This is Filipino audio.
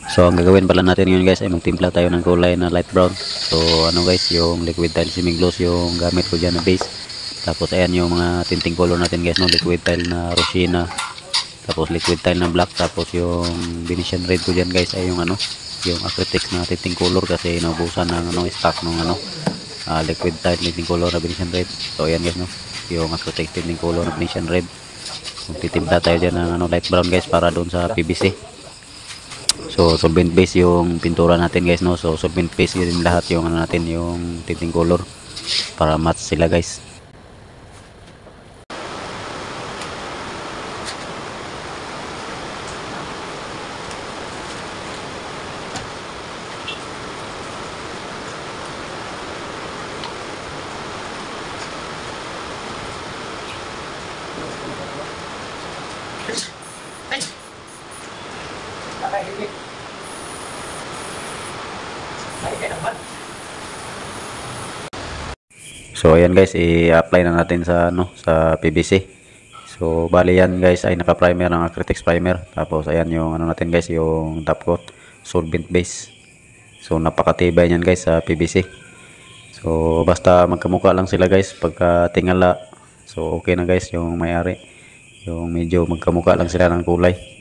So ang gagawin pala natin ngayon guys ay magtimpla tayo ng kulay na light brown. So ano guys, yung liquid tile seaming gloss yung gamit ko dyan na base. Tapos ayan yung mga tinting color natin guys, no, liquid tile na rosina, tapos liquid tile na black, tapos yung Venetian red ko dyan guys ay yung ano, yung acrylic na tinting color kasi naubusan ng ano, stock ng ano, liquid tile tinting color na Venetian red. So ayan guys, no, yung acrylic tinting color na Venetian red. Titimpla tayo dyan ng ano, light brown guys para doon sa PVC. So solvent base yung pintura natin guys, no. So solvent base din lahat yung ano natin, yung tinting color para match sila guys. So ayan guys, i-apply na natin sa ano, sa PVC. So bali yan guys ay naka-primer ng acrylic primer. Tapos ayan yung ano natin guys, yung top coat solvent base. So napakatibay niyan guys sa PVC. So basta magkamukha lang sila guys pagka tingala. So okay na guys yung may-ari. Yung medyo magkamukha lang sila ng kulay.